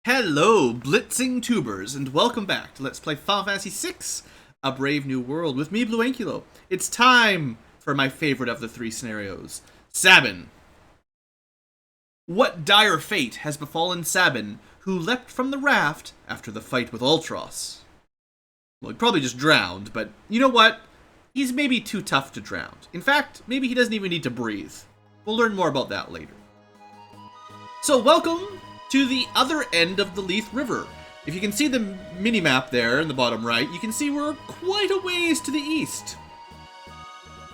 Hello, blitzing tubers, and welcome back to Let's Play Final Fantasy VI, A Brave New World, with me, BlueAnkylo. It's time for my favorite of the three scenarios, Saben. What dire fate has befallen Saben, who leapt from the raft after the fight with Ultros? Well, he probably just drowned, but you know what? He's maybe too tough to drown. In fact, maybe he doesn't even need to breathe. We'll learn more about that later. So, welcome to the other end of the Leith River. If you can see the mini-map there in the bottom right, you can see we're quite a ways to the east.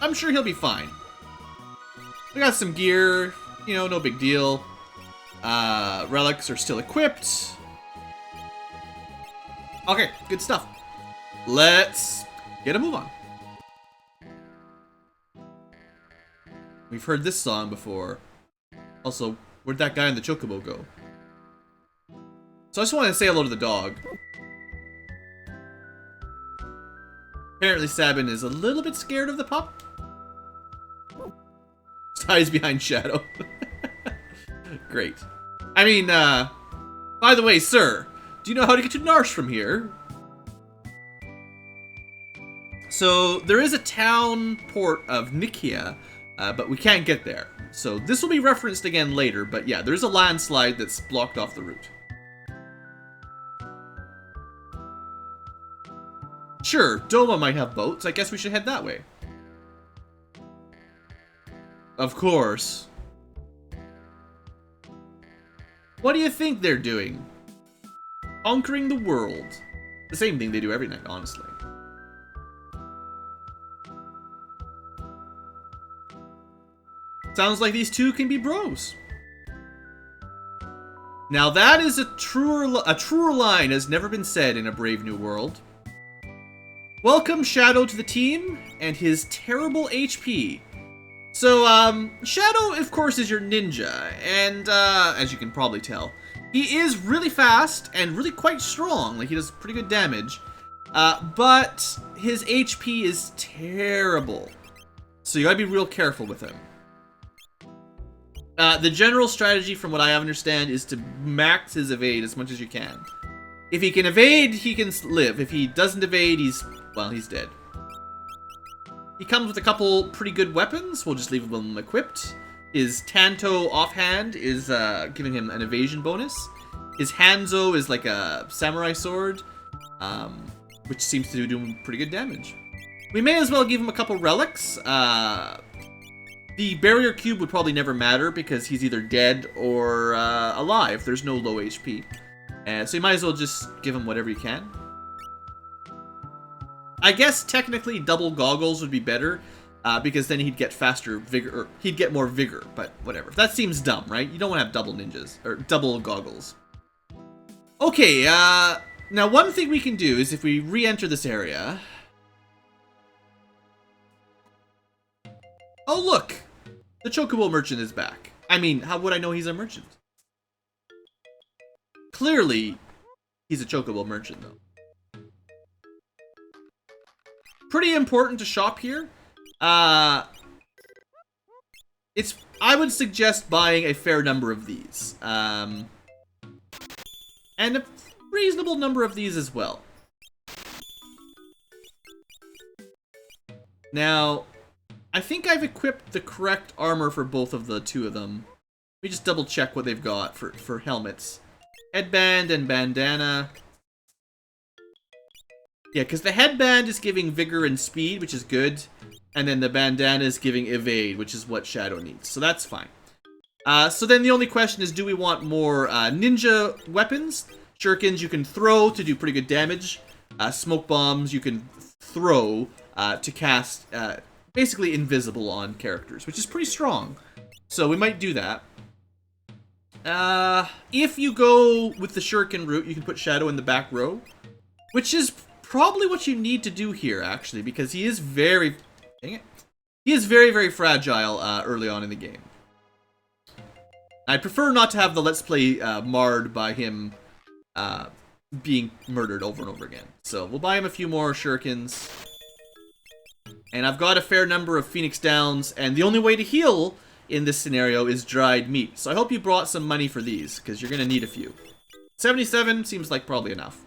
I'm sure he'll be fine. We got some gear, you know, no big deal. Relics are still equipped. Okay, good stuff. Let's get a move on. We've heard this song before. Also, where'd that guy in the chocobo go? So I just want to say hello to the dog. Apparently Sabin is a little bit scared of the pup. Hides behind Shadow. Great. I mean, by the way, sir, do you know how to get to Narshe from here? So, there is a town port of Nikia, but we can't get there. So, this will be referenced again later, but yeah, there's a landslide that's blocked off the route. Sure, Doma might have boats. I guess we should head that way. Of course. What do you think they're doing? Conquering the world. The same thing they do every night, honestly. Sounds like these two can be bros. Now that is a truer line has never been said in A Brave New World. Welcome Shadow to the team, and his terrible HP. So, Shadow, of course, is your ninja, and, as you can probably tell, he is really fast and really quite strong. Like, he does pretty good damage, but his HP is terrible. So you gotta be real careful with him. The general strategy, from what I understand, is to max his evade as much as you can. If he can evade, he can live. If he doesn't evade, he's dead. He comes with a couple pretty good weapons. We'll just leave them equipped. His Tanto offhand is giving him an evasion bonus. His Hanzo is like a samurai sword, which seems to do him pretty good damage. We may as well give him a couple relics. The barrier cube would probably never matter because he's either dead or alive. There's no low HP. So you might as well just give him whatever you can. I guess technically double goggles would be better, because then he'd get faster vigor, or he'd get more vigor, but whatever. That seems dumb, right? You don't want to have double ninjas, or double goggles. Okay, now one thing we can do is if we re-enter this area... Oh look! The Chocobo merchant is back. I mean, how would I know he's a merchant? Clearly, he's a Chocobo merchant, though. Pretty important to shop here. I would suggest buying a fair number of these. And a reasonable number of these as well. Now, I think I've equipped the correct armor for both of the two of them. Let me just double check what they've got for helmets. Headband and bandana. Yeah, because the headband is giving vigor and speed, which is good. And then the bandana is giving evade, which is what Shadow needs. So that's fine. So then the only question is, do we want more ninja weapons? Shurikens you can throw to do pretty good damage. Smoke bombs you can throw to cast basically invisible on characters, which is pretty strong. So we might do that. If you go with the Shuriken route, you can put Shadow in the back row, which is probably what you need to do here, actually, because he is very... Dang it. He is very, very fragile early on in the game. I'd prefer not to have the Let's Play marred by him being murdered over and over again. So we'll buy him a few more Shurikens. And I've got a fair number of Phoenix Downs, and the only way to heal in this scenario is dried meat. So I hope you brought some money for these, because you're going to need a few. 77 seems like probably enough.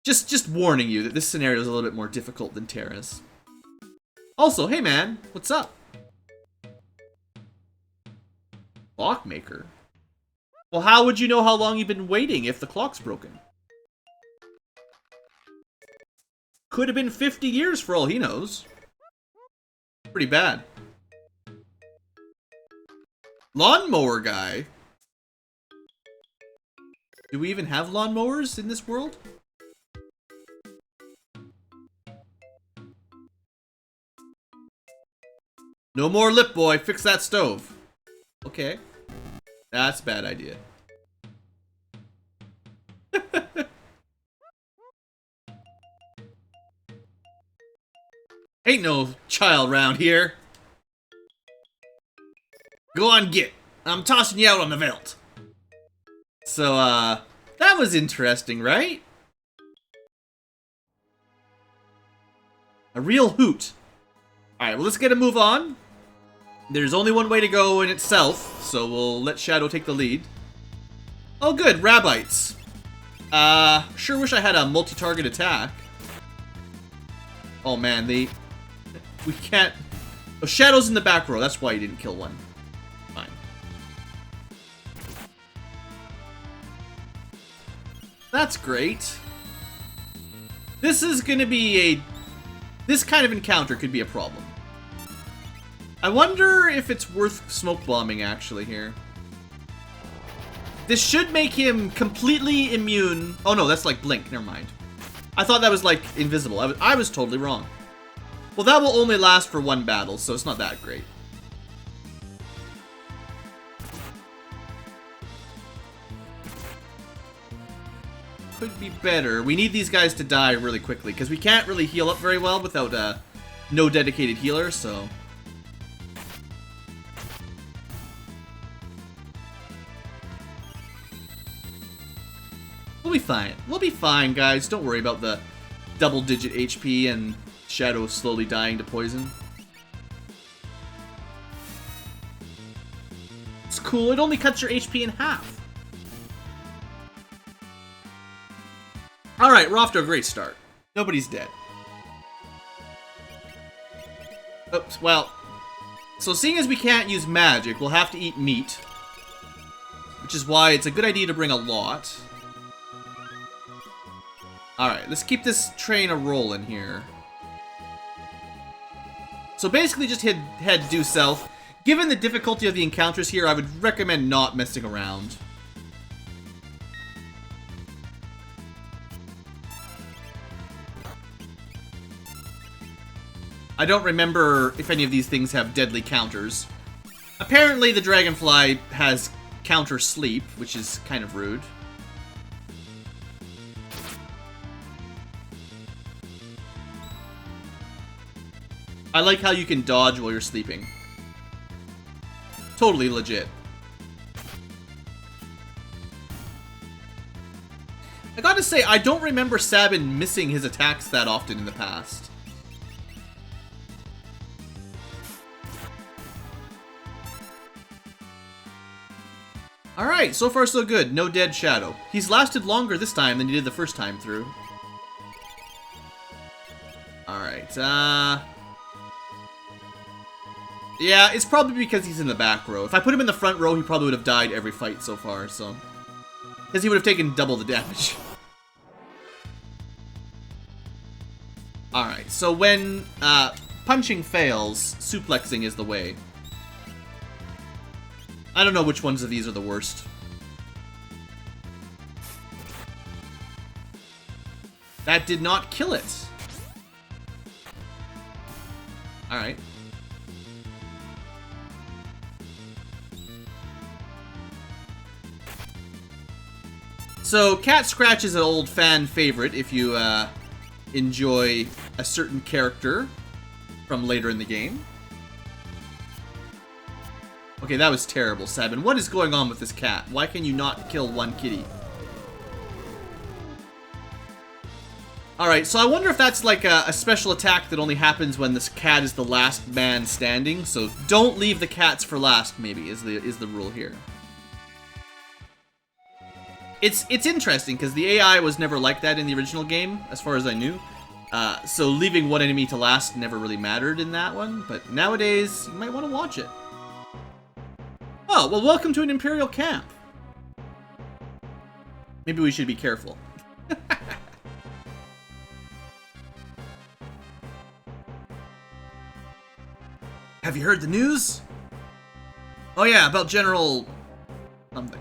Just warning you that this scenario is a little bit more difficult than Terra's. Also, hey man, what's up? Clockmaker? Well, how would you know how long you've been waiting if the clock's broken? Could have been 50 years for all he knows. Pretty bad. Lawnmower guy? Do we even have lawnmowers in this world? No more lip boy, fix that stove. Okay. That's a bad idea. Ain't no child round here. Go on, get. I'm tossing you out on the veldt. So, that was interesting, right? A real hoot. Alright, well, let's get a move on. There's only one way to go in itself, so we'll let Shadow take the lead. Oh, good, Rabbites. Sure wish I had a multi-target attack. Oh, man, we can't... Oh, Shadow's in the back row, that's why you didn't kill one. Fine. That's great. This is gonna be this kind of encounter could be a problem. I wonder if it's worth smoke bombing actually here. This should make him completely immune. Oh no, that's like blink, never mind. I thought that was like invisible. I was totally wrong. Well, that will only last for one battle, so it's not that great. Could be better. We need these guys to die really quickly, because we can't really heal up very well without no dedicated healer, so... We'll be fine. We'll be fine, guys. Don't worry about the double-digit HP and Shadow slowly dying to poison. It's cool. It only cuts your HP in half. Alright, we're off to a great start. Nobody's dead. Oops, well... So seeing as we can't use magic, we'll have to eat meat. Which is why it's a good idea to bring a lot. Alright, let's keep this train a-rolling here. So basically just head due south. Given the difficulty of the encounters here, I would recommend not messing around. I don't remember if any of these things have deadly counters. Apparently the dragonfly has counter sleep, which is kind of rude. I like how you can dodge while you're sleeping. Totally legit. I gotta say, I don't remember Sabin missing his attacks that often in the past. Alright, so far so good. No dead Shadow. He's lasted longer this time than he did the first time through. Alright, yeah, it's probably because he's in the back row. If I put him in the front row, he probably would have died every fight so far, so... Because he would have taken double the damage. Alright, so when punching fails, suplexing is the way. I don't know which ones of these are the worst. That did not kill it. Alright. So, Cat Scratch is an old fan favorite if you enjoy a certain character from later in the game. Okay, that was terrible, Saben. What is going on with this cat? Why can you not kill one kitty? Alright, so I wonder if that's like a special attack that only happens when this cat is the last man standing. So don't leave the cats for last, maybe, is the rule here. It's interesting, because the AI was never like that in the original game, as far as I knew. So leaving one enemy to last never really mattered in that one, but nowadays, you might want to watch it. Oh, well, welcome to an Imperial camp. Maybe we should be careful. Have you heard the news? Oh yeah, about General... something.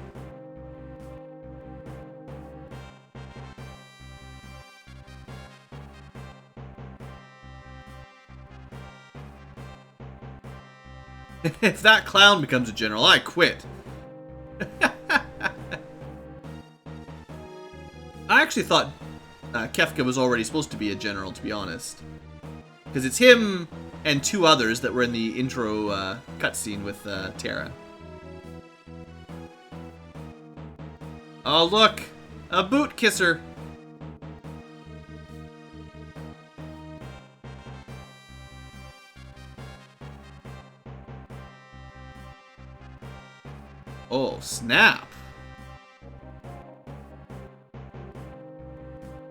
If that clown becomes a general, I quit. I actually thought Kefka was already supposed to be a general, to be honest. Because it's him and two others that were in the intro cutscene with Terra. Oh look! A boot kisser! Oh, snap!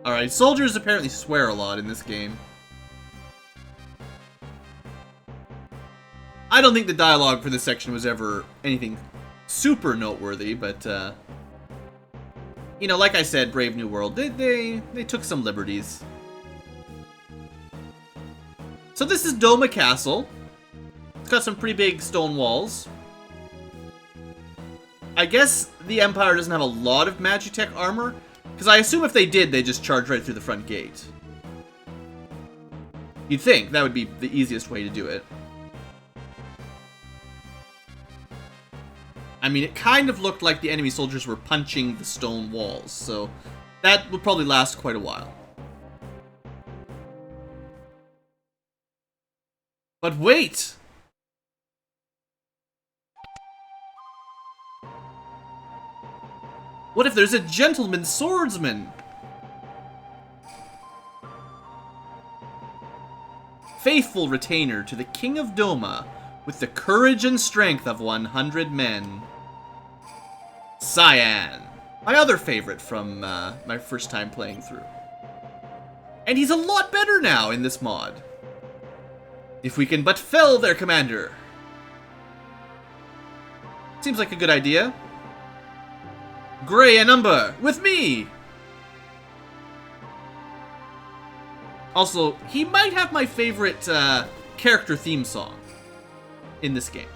Alright, soldiers apparently swear a lot in this game. I don't think the dialogue for this section was ever anything super noteworthy, but, you know, like I said, Brave New World, they took some liberties. So this is Doma Castle. It's got some pretty big stone walls. I guess the Empire doesn't have a lot of Magitech armor, because I assume if they did, they'd just charge right through the front gate. You'd think that would be the easiest way to do it. I mean, it kind of looked like the enemy soldiers were punching the stone walls, so that would probably last quite a while. But wait! What if there's a gentleman swordsman? Faithful retainer to the King of Doma, with the courage and strength of 100 men. Cyan, my other favorite from my first time playing through. And he's a lot better now in this mod. If we can but fell their commander. Seems like a good idea. Gray a number, with me! Also, he might have my favorite character theme song in this game.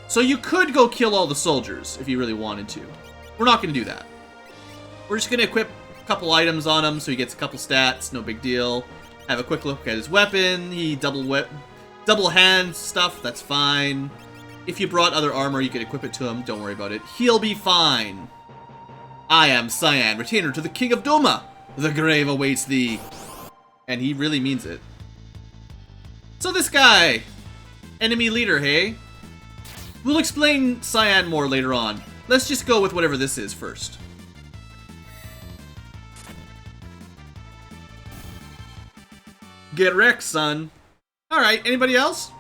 So you could go kill all the soldiers if you really wanted to. We're not going to do that. We're just going to equip a couple items on him so he gets a couple stats, no big deal. Have a quick look at his weapon. He double hand stuff, that's fine. If you brought other armor, you could equip it to him. Don't worry about it. He'll be fine. I am Cyan, retainer to the King of Doma. The grave awaits thee. And he really means it. So this guy, enemy leader, hey? We'll explain Cyan more later on. Let's just go with whatever this is first. Get wrecked, son. Alright, anybody else?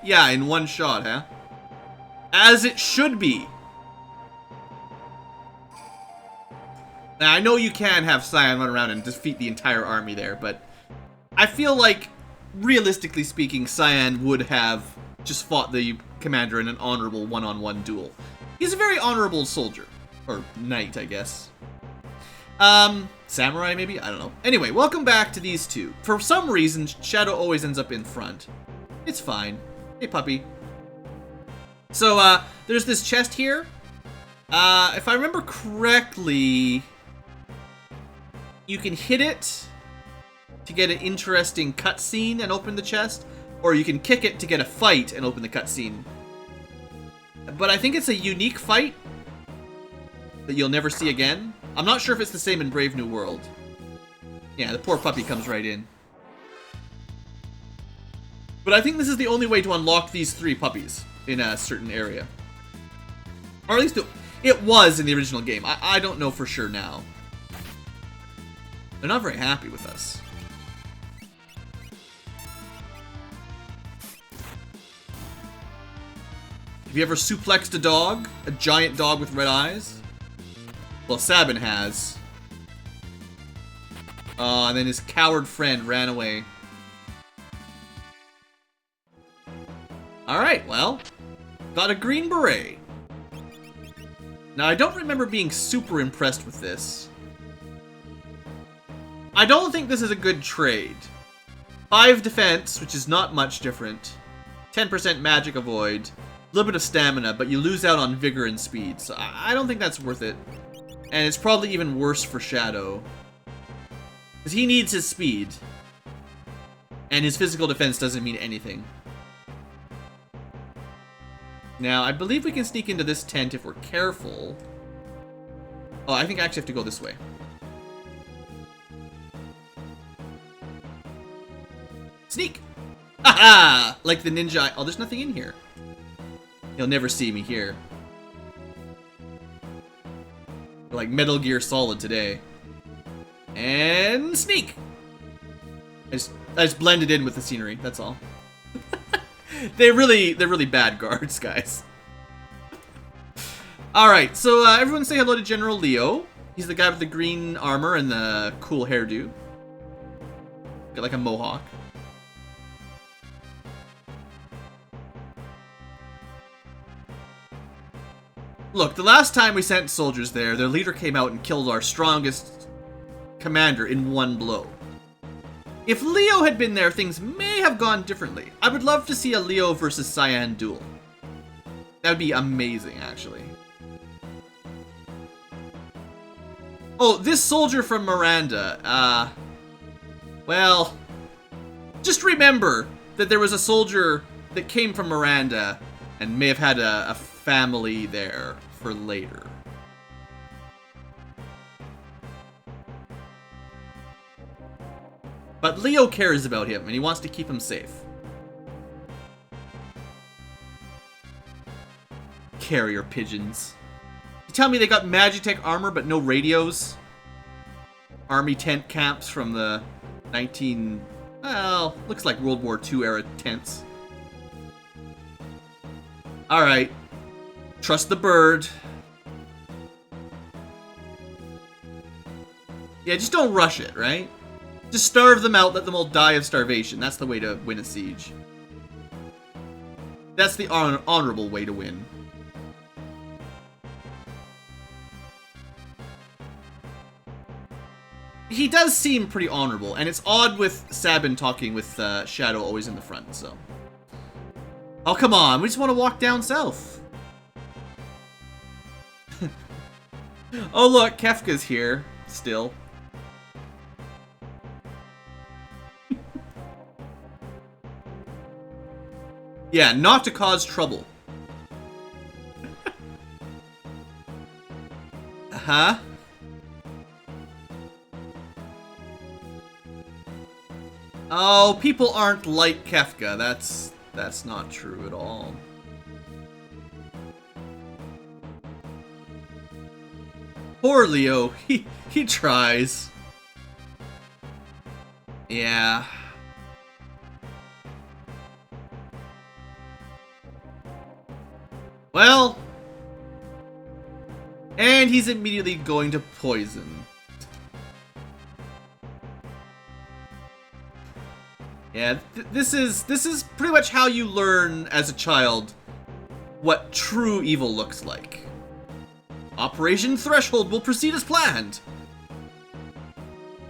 Yeah, in one shot, huh? As it should be. Now, I know you can have Cyan run around and defeat the entire army there, but I feel like, realistically speaking, Cyan would have just fought the commander in an honorable one-on-one duel. He's a very honorable soldier. Or knight, I guess. Samurai, maybe? I don't know. Anyway, welcome back to these two. For some reason, Shadow always ends up in front. It's fine. Hey, puppy. So, there's this chest here. If I remember correctly, you can hit it to get an interesting cutscene and open the chest, or you can kick it to get a fight and open the cutscene. But I think it's a unique fight that you'll never see again. I'm not sure if it's the same in Brave New World. Yeah, the poor puppy comes right in. But I think this is the only way to unlock these 3 puppies in a certain area. Or at least it was in the original game. I don't know for sure now. They're not very happy with us. Have you ever suplexed a dog? A giant dog with red eyes? Well, Sabin has. And then his coward friend ran away. Alright, well. Got a green beret. Now, I don't remember being super impressed with this. I don't think this is a good trade. 5 defense, which is not much different. 10% magic avoid. A little bit of stamina, but you lose out on vigor and speed. So I don't think that's worth it. And it's probably even worse for Shadow. Because he needs his speed. And his physical defense doesn't mean anything. Now, I believe we can sneak into this tent if we're careful. Oh, I think I actually have to go this way. Sneak! Aha! Like the ninja. Oh, there's nothing in here. He'll never see me here. Like Metal Gear Solid today. And sneak! I just blended in with the scenery, that's all. They're really bad guards, guys. Alright, so everyone say hello to General Leo. He's the guy with the green armor and the cool hairdo. Got like a mohawk. Look, the last time we sent soldiers there, their leader came out and killed our strongest commander in one blow. If Leo had been there, things may have gone differently. I would love to see a Leo versus Cyan duel. That would be amazing, actually. Oh, this soldier from Miranda, well, just remember that there was a soldier that came from Miranda and may have had a family there for later. But Leo cares about him, and he wants to keep him safe. Carrier pigeons. You tell me they got Magitech armor, but no radios? Army tent camps from the well, looks like World War II era tents. Alright. Trust the bird. Yeah, just don't rush it, right? Just starve them out, let them all die of starvation. That's the way to win a siege. That's the honorable way to win. He does seem pretty honorable, and it's odd with Sabin talking with Shadow always in the front, so. Oh, come on, we just want to walk down south. Oh, look, Kefka's here, still. Yeah, not to cause trouble. Uh-huh. Oh, people aren't like Kefka. That's not true at all. Poor Leo. He tries. Yeah. Well, and he's immediately going to poison. Yeah, this is pretty much how you learn as a child what true evil looks like. Operation Threshold will proceed as planned.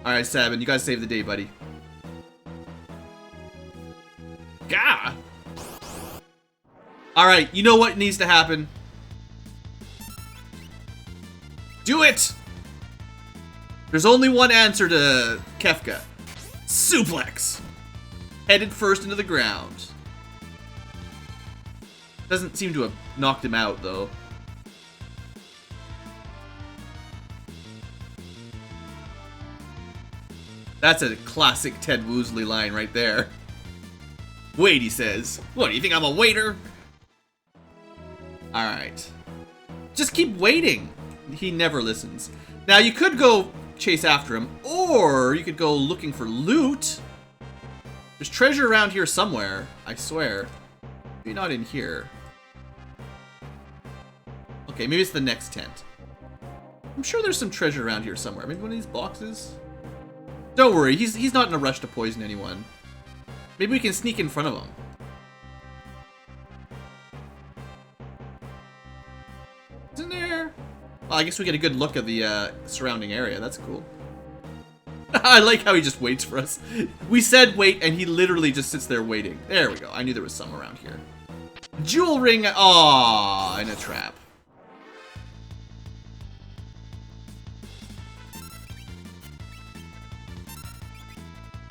Alright, Saben, you gotta save the day, buddy. Gah! Alright, you know what needs to happen? Do it! There's only one answer to Kefka. Suplex! Headed first into the ground. Doesn't seem to have knocked him out, though. That's a classic Ted Woosley line right there. Wait, he says. What, do you think I'm a waiter? Alright. Just keep waiting. He never listens. Now, you could go chase after him, or you could go looking for loot. There's treasure around here somewhere, I swear. Maybe not in here. Okay, maybe it's the next tent. I'm sure there's some treasure around here somewhere. Maybe one of these boxes? Don't worry, he's not in a rush to poison anyone. Maybe we can sneak in front of him. Isn't there? Well, I guess we get a good look at the surrounding area. That's cool. I like how he just waits for us. We said wait, and he literally just sits there waiting. There we go. I knew there was some around here. Jewel ring. Aww, in a trap.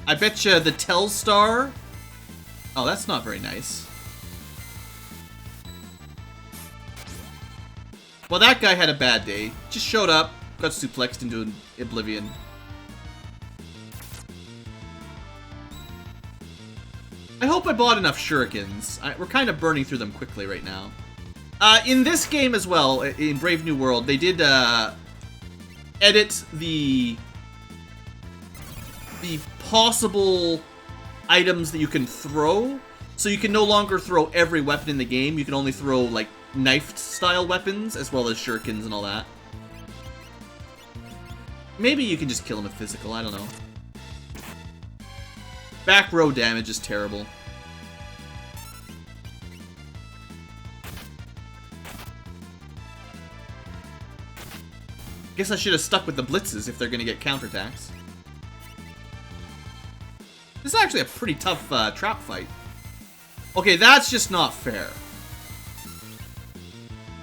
I betcha the Telstar. Oh, that's not very nice. Well, that guy had a bad day. Just showed up, got suplexed into oblivion. I hope I bought enough shurikens. We're kind of burning through them quickly right now. In this game as well, in Brave New World, they did edit the possible items that you can throw. So you can no longer throw every weapon in the game. You can only throw, like, knifed style weapons, as well as shurikens and all that. Maybe you can just kill him with physical, I don't know. Back row damage is terrible. Guess I should have stuck with the blitzes if they're gonna get counterattacks. This is actually a pretty tough trap fight. Okay, that's just not fair.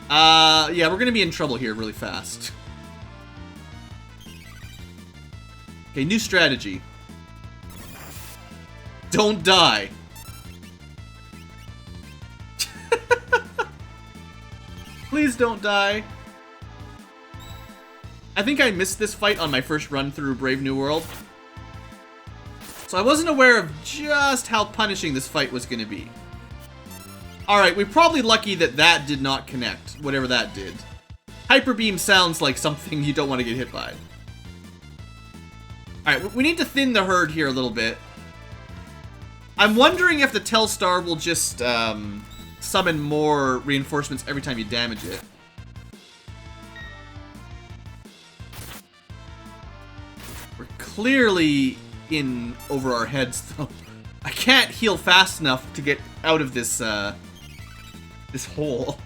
Yeah, we're gonna be in trouble here really fast. Okay, new strategy. Don't die. Please don't die. I think I missed this fight on my first run through Brave New World. So I wasn't aware of just how punishing this fight was going to be. Alright, we're probably lucky that that did not connect, whatever that did. Hyper Beam sounds like something you don't want to get hit by. Alright, we need to thin the herd here a little bit. I'm wondering if the Telstar will just summon more reinforcements every time you damage it. We're clearly in over our heads, though. I can't heal fast enough to get out of this this hole.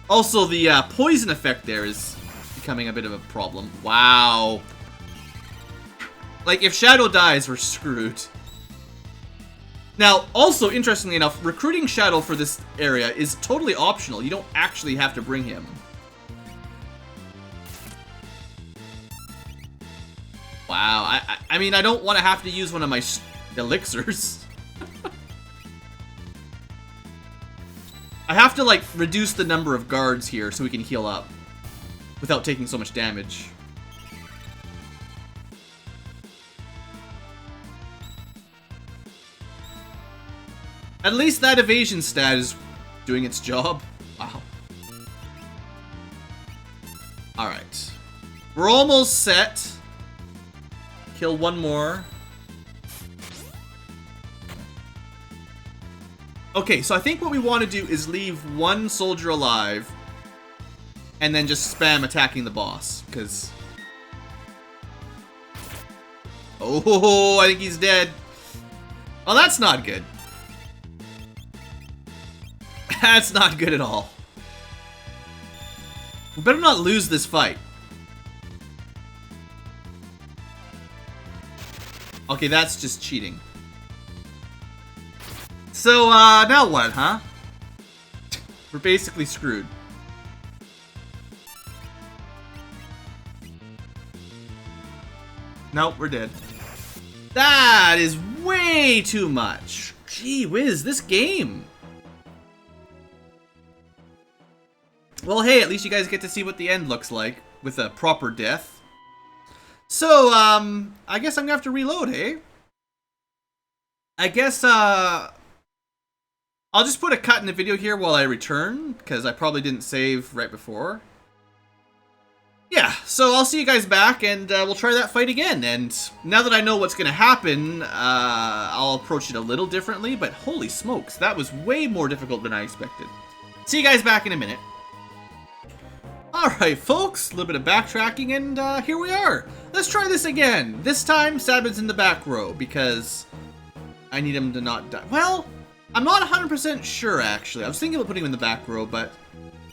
Also, the poison effect there is becoming a bit of a problem. Wow. Like, if Shadow dies, we're screwed. Now, also, interestingly enough, recruiting Shadow for this area is totally optional. You don't actually have to bring him. Wow, I mean, I don't want to have to use one of my elixirs. I have to, like, reduce the number of guards here so we can heal up without taking so much damage. At least that evasion stat is doing its job. Wow. Alright. We're almost set. Kill one more. Okay, so I think what we want to do is leave one soldier alive and then just spam attacking the boss, because... Oh, I think he's dead. Oh, that's not good. That's not good at all. We better not lose this fight. Okay, that's just cheating. So, now what, huh? We're basically screwed. Nope, we're dead. That is way too much. Gee whiz, this game. Well, hey, at least you guys get to see what the end looks like with a proper death. So, I guess I'm gonna have to reload, eh? I guess, I'll just put a cut in the video here while I return, because I probably didn't save right before. Yeah, so I'll see you guys back, and we'll try that fight again. And now that I know what's gonna happen, I'll approach it a little differently, but holy smokes, that was way more difficult than I expected. See you guys back in a minute. Alright, folks, a little bit of backtracking, and here we are. Let's try this again. This time, Sabin's in the back row, because I need him to not die. Well, I'm not 100% sure, actually. I was thinking about putting him in the back row, but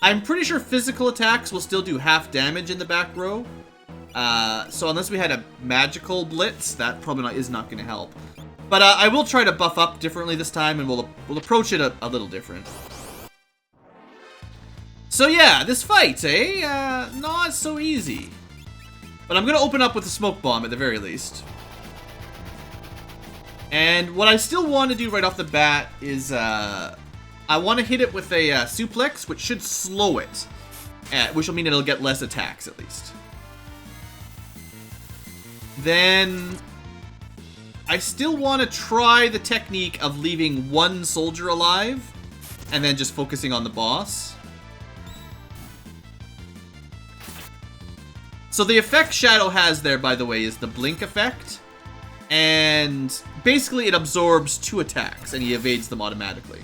I'm pretty sure physical attacks will still do half damage in the back row. So unless we had a magical blitz, that probably is not going to help. But I will try to buff up differently this time, and we'll approach it a little different. So yeah, this fight, eh? Not so easy. But I'm going to open up with a smoke bomb at the very least. And what I still want to do right off the bat is, I want to hit it with a suplex, which should slow it. Which will mean it'll get less attacks, at least. Then I still want to try the technique of leaving one soldier alive and then just focusing on the boss. So the effect Shadow has there, by the way, is the blink effect. And basically it absorbs 2 attacks and he evades them automatically.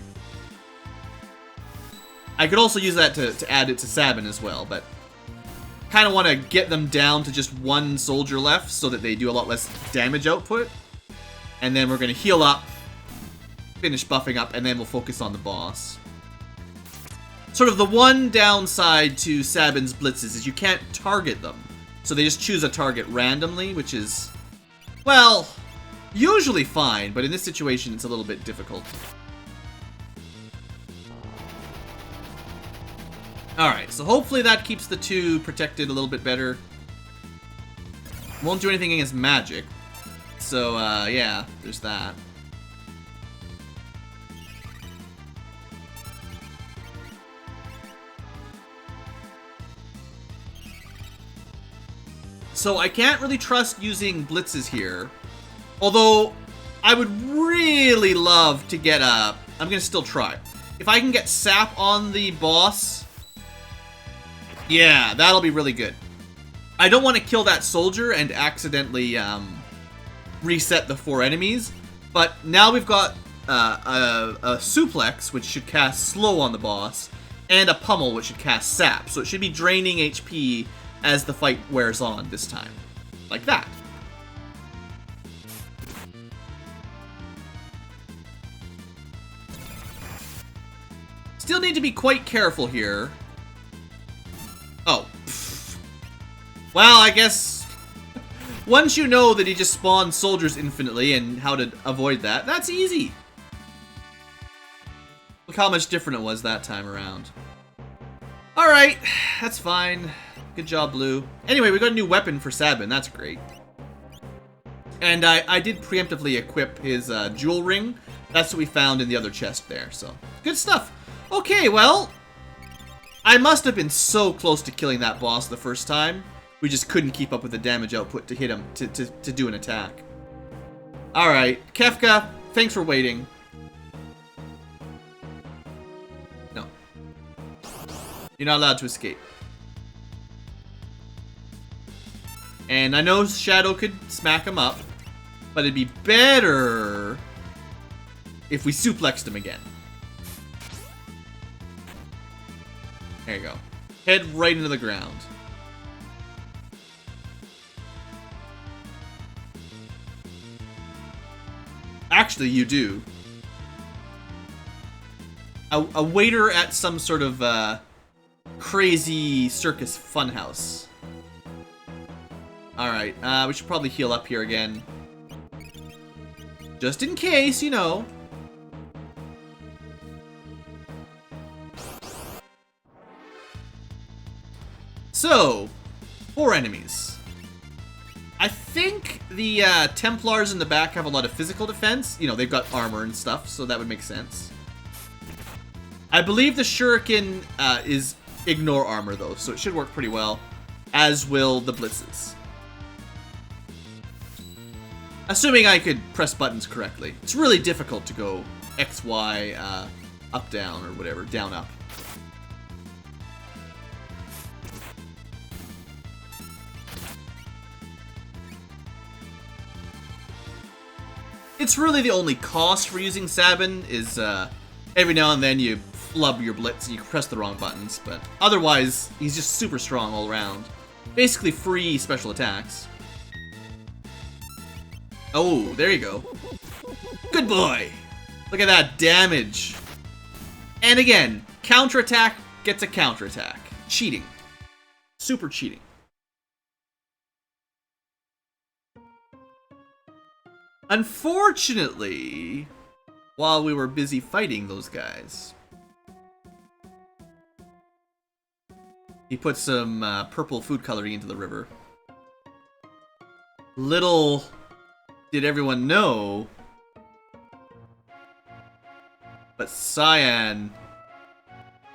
I could also use that to add it to Saben as well, but kind of want to get them down to just 1 soldier left so that they do a lot less damage output. And then we're going to heal up, finish buffing up, and then we'll focus on the boss. Sort of the one downside to Sabin's blitzes is you can't target them. So they just choose a target randomly, which is, well, usually fine, but in this situation it's a little bit difficult. Alright, so hopefully that keeps the 2 protected a little bit better. Won't do anything against magic. So, yeah, there's that. So I can't really trust using blitzes here. Although, I would really love to get a... I'm going to still try. If I can get sap on the boss... Yeah, that'll be really good. I don't want to kill that soldier and accidentally reset the 4 enemies. But now we've got a suplex, which should cast slow on the boss, and a pummel, which should cast sap. So it should be draining HP as the fight wears on this time. Like that. Still need to be quite careful here. Oh. Pfft. Well, I guess once you know that he just spawns soldiers infinitely and how to avoid that, that's easy. Look how much different it was that time around. Alright, that's fine. Good job, Blue. Anyway, we got a new weapon for Saben. That's great. And I did preemptively equip his jewel ring. That's what we found in the other chest there, so good stuff. Okay, well, I must have been so close to killing that boss the first time. We just couldn't keep up with the damage output to hit him, to do an attack. Alright, Kefka, thanks for waiting. No. You're not allowed to escape. And I know Shadow could smack him up, but it'd be better if we suplexed him again. There you go. Head right into the ground. Actually, you do. A waiter at some sort of crazy circus funhouse. Alright, we should probably heal up here again. Just in case, you know. So, 4 enemies. I think the Templars in the back have a lot of physical defense. You know, they've got armor and stuff, so that would make sense. I believe the Shuriken is ignore armor, though, so it should work pretty well. As will the Blitzes. Assuming I could press buttons correctly. It's really difficult to go X, Y, up, down, or whatever. Down, up. It's really the only cost for using Saben is every now and then you flub your blitz and you press the wrong buttons, but otherwise, he's just super strong all around. Basically free special attacks. Oh, there you go. Good boy! Look at that damage. And again, counterattack gets a counterattack. Cheating. Super cheating. Unfortunately, while we were busy fighting those guys, he put some purple food coloring into the river. Little did everyone know, but Cyan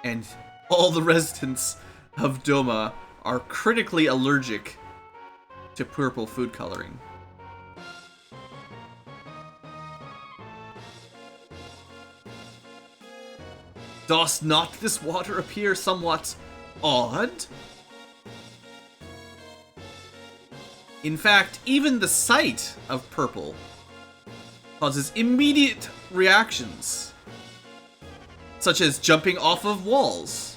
and all the residents of Doma are critically allergic to purple food coloring. Does not this water appear somewhat odd? In fact, even the sight of purple causes immediate reactions, such as jumping off of walls,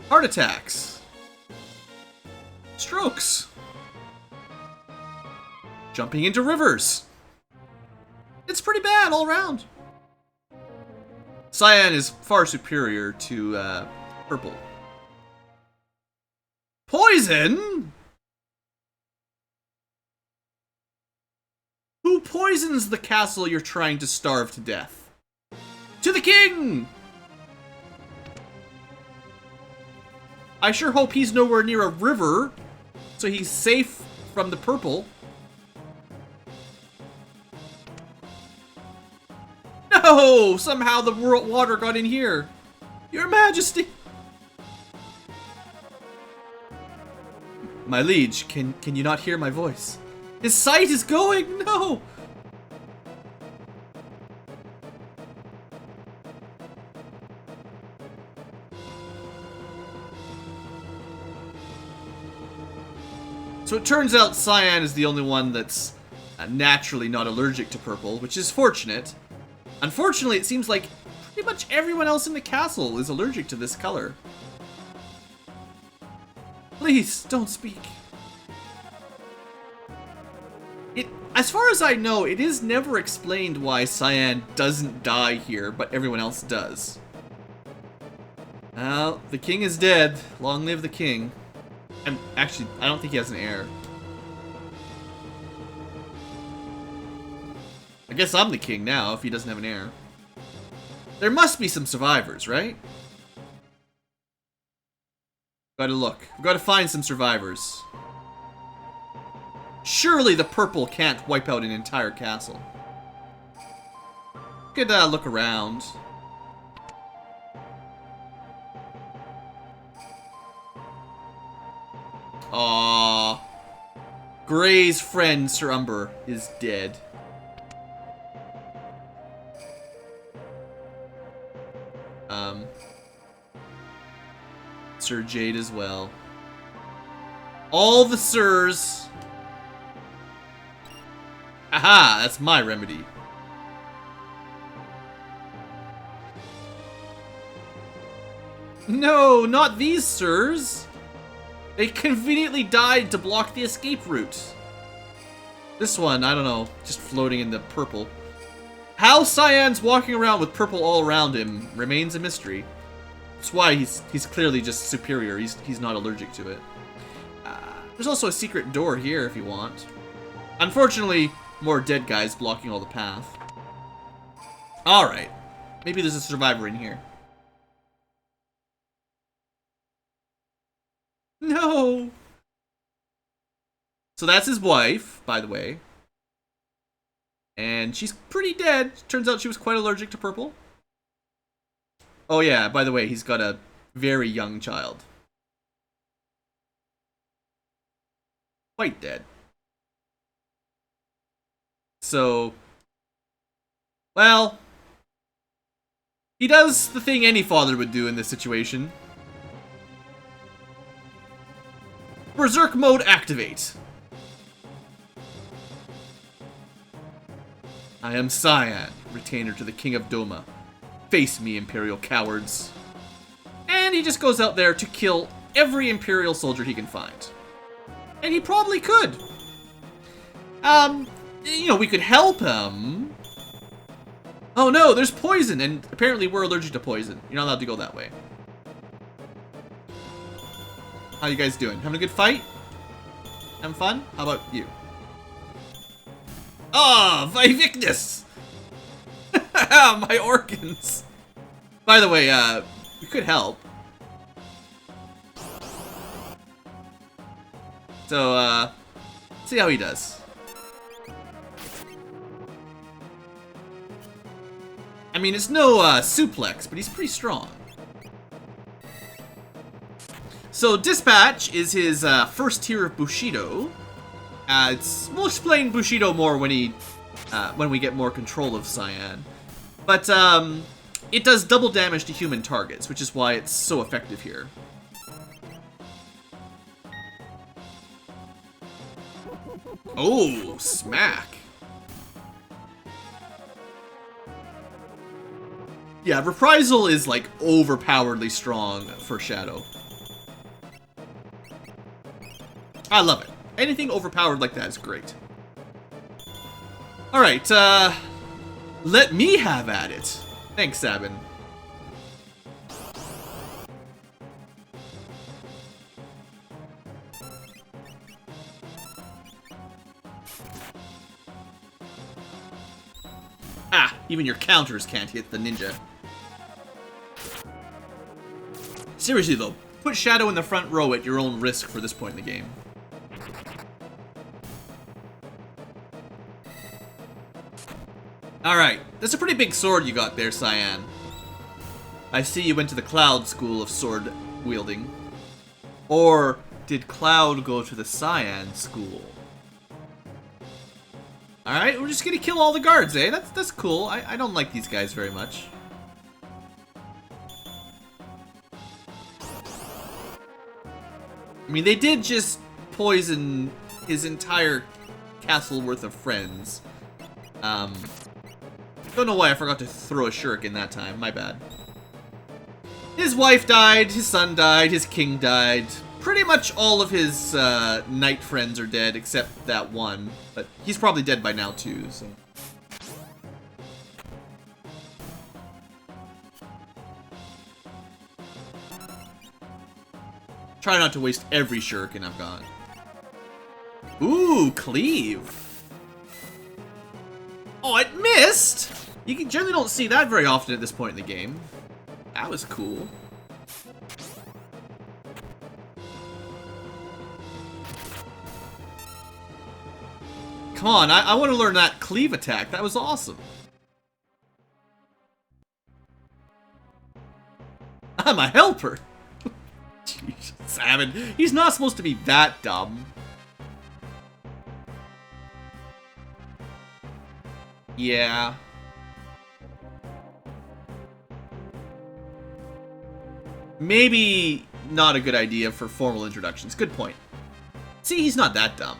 heart attacks, strokes, jumping into rivers. It's pretty bad all around. Cyan is far superior to purple. Poison? Who poisons the castle you're trying to starve to death? To the king! I sure hope he's nowhere near a river, so he's safe from the purple. No! Somehow the water got in here. Your Majesty! My liege, can you not hear my voice? His sight is going! No! So it turns out Cyan is the only one that's naturally not allergic to purple, which is fortunate. Unfortunately, it seems like pretty much everyone else in the castle is allergic to this color. Please, don't speak. As far as I know, it is never explained why Cyan doesn't die here, but everyone else does. Well, the king is dead. Long live the king. And actually, I don't think he has an heir. I guess I'm the king now if he doesn't have an heir. There must be some survivors, right? Gotta look. We've got to find some survivors. Surely the purple can't wipe out an entire castle. Could look around. Aww. Gray's friend, Sir Umber, is dead. Sir Jade as well. All the sirs. Aha, that's my remedy. No, not these sirs. They conveniently died to block the escape route. This one, I don't know, just floating in the purple. How Cyan's walking around with purple all around him remains a mystery. That's why he's clearly just superior. He's not allergic to it. There's also a secret door here if you want. Unfortunately, more dead guys blocking all the path. Alright. Maybe there's a survivor in here. No! So that's his wife, by the way. And she's pretty dead. Turns out she was quite allergic to purple. Oh yeah, by the way, he's got a very young child. Quite dead. So, well, he does the thing any father would do in this situation. Berserk mode activate. I am Cyan, retainer to the King of Doma. Face me, Imperial cowards. And he just goes out there to kill every Imperial soldier he can find. And he probably could. You know, we could help him. Oh no, there's poison, and apparently we're allergic to poison. You're not allowed to go that way. How you guys doing? Having a good fight? Having fun? How about you? Ah, Vivicnus! My organs! By the way, we could help. So, see how he does. I mean, it's no, suplex, but he's pretty strong. So, Dispatch is his, first tier of Bushido. We'll explain Bushido more when we get more control of Cyan. But, it does double damage to human targets, which is why it's so effective here. Oh, smack. Yeah, Reprisal is, like, overpoweredly strong for Shadow. I love it. Anything overpowered like that is great. Alright, let me have at it. Thanks, Sabin. Ah, even your counters can't hit the ninja. Seriously though, put Shadow in the front row at your own risk for this point in the game. Alright, that's a pretty big sword you got there, Cyan. I see you went to the Cloud School of Sword Wielding. Or did Cloud go to the Cyan School? Alright, we're just gonna kill all the guards, eh? That's cool. I don't like these guys very much. I mean, they did just poison his entire castle worth of friends. Don't know why I forgot to throw a shuriken that time. My bad. His wife died, his son died, his king died. Pretty much all of his knight friends are dead, except that one. But he's probably dead by now too, so... Try not to waste every shuriken I've got. Ooh, cleave. Oh, it missed! You generally don't see that very often at this point in the game. That was cool. Come on, I want to learn that cleave attack. That was awesome. I'm a helper. Jeez, Saben. He's not supposed to be that dumb. Yeah. Maybe not a good idea for formal introductions. Good point. See, he's not that dumb.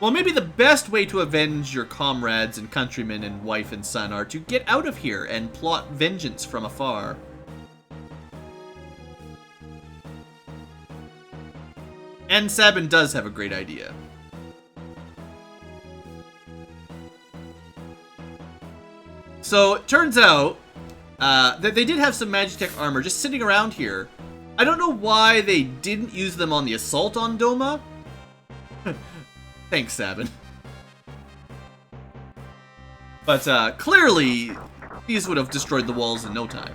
Well, maybe the best way to avenge your comrades and countrymen and wife and son are to get out of here and plot vengeance from afar. And Sabin does have a great idea. So, it turns out that they did have some Magitech armor just sitting around here. I don't know why they didn't use them on the assault on Doma. Thanks, Sabin. But clearly, these would have destroyed the walls in no time.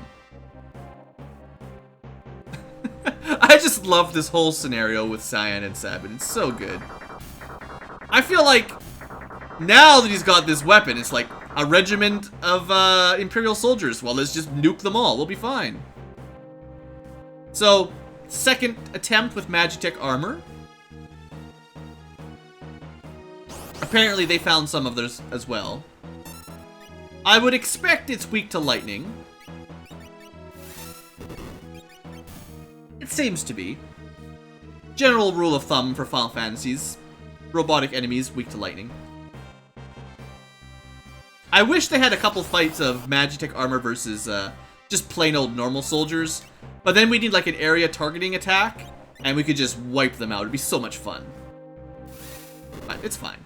I just love this whole scenario with Cyan and Sabin. It's so good. I feel like now that he's got this weapon, it's like a regiment of Imperial soldiers. Well, let's just nuke them all. We'll be fine. So, second attempt with Magitech armor. Apparently they found some of theirs as well. I would expect it's weak to lightning. It seems to be. General rule of thumb for Final Fantasies. Robotic enemies weak to lightning. I wish they had a couple fights of Magitech armor versus just plain old normal soldiers. But then we need like an area targeting attack, and we could just wipe them out. It'd be so much fun. But it's fine.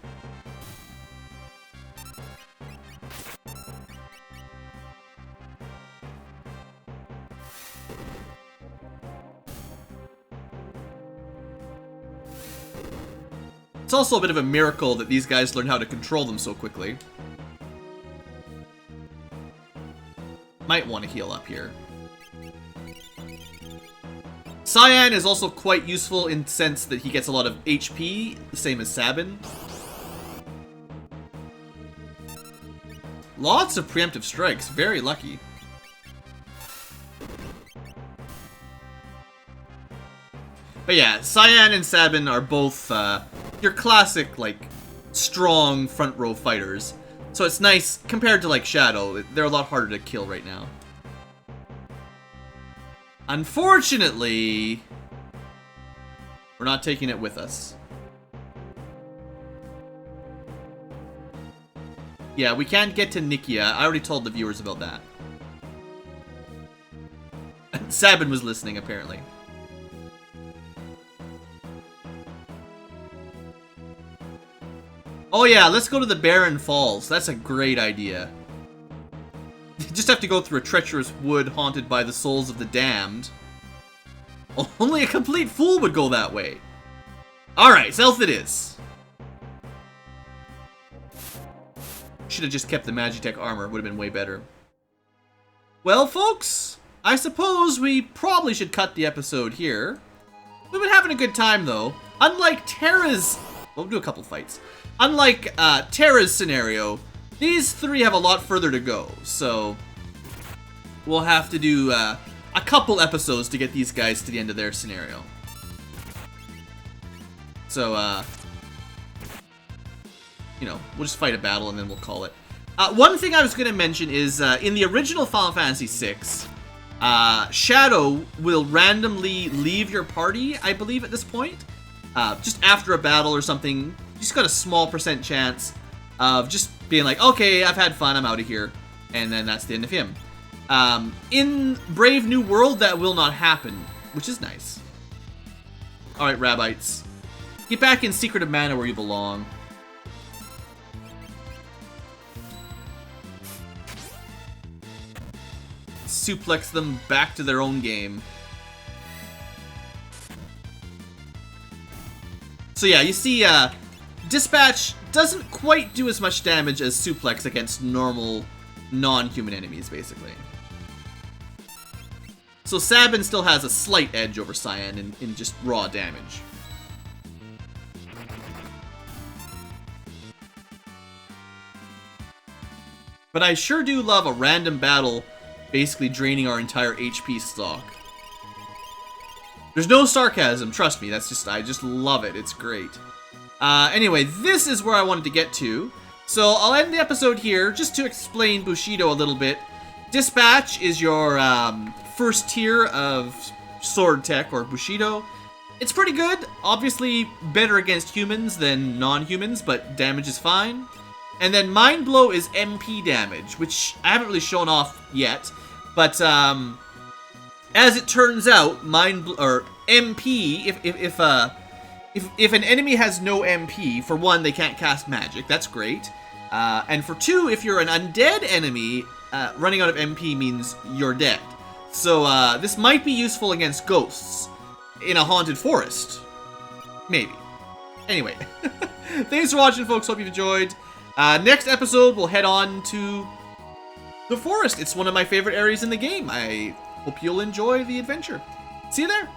It's also a bit of a miracle that these guys learn how to control them so quickly. Might want to heal up here. Cyan is also quite useful in the sense that he gets a lot of HP, the same as Sabin. Lots of preemptive strikes, very lucky. But yeah, Cyan and Sabin are both your classic, like, strong front row fighters. So it's nice, compared to, like, Shadow, they're a lot harder to kill right now. Unfortunately, we're not taking it with us. Yeah, we can't get to Nikia. I already told the viewers about that. Sabin was listening, apparently. Oh yeah, let's go to the Barren Falls. That's a great idea. You just have to go through a treacherous wood haunted by the souls of the damned. Only a complete fool would go that way. Alright, stealth it is. Should have just kept the Magitech armor. Would have been way better. Well, folks, I suppose we probably should cut the episode here. We've been having a good time, though. Unlike Terra's... We'll do a couple fights. Unlike Terra's scenario, these three have a lot further to go, so we'll have to do a couple episodes to get these guys to the end of their scenario. So, you know, we'll just fight a battle and then we'll call it. One thing I was going to mention is, in the original Final Fantasy VI, Shadow will randomly leave your party, I believe, at this point. Just after a battle or something. Just got a small % chance of just being like, okay, I've had fun, I'm out of here. And then that's the end of him. In Brave New World, that will not happen, which is nice. Alright, Rabbites. Get back in Secret of Mana where you belong. Suplex them back to their own game. So yeah, you see, Dispatch doesn't quite do as much damage as Suplex against normal, non-human enemies, basically. So Sabin still has a slight edge over Cyan in just raw damage. But I sure do love a random battle basically draining our entire HP stock. There's no sarcasm, trust me, that's just, I just love it, it's great. Anyway, this is where I wanted to get to. So I'll end the episode here, just to explain Bushido a little bit. Dispatch is your first tier of sword tech, or Bushido. It's pretty good, obviously better against humans than non-humans, but damage is fine. And then Mind Blow is MP damage, which I haven't really shown off yet. But as it turns out, MP, if an enemy has no MP, for one, they can't cast magic. That's great. And for two, if you're an undead enemy, running out of MP means you're dead. So this might be useful against ghosts in a haunted forest. Maybe. Anyway, thanks for watching, folks. Hope you've enjoyed. Next episode, we'll head on to the forest. It's one of my favorite areas in the game. I hope you'll enjoy the adventure. See you there.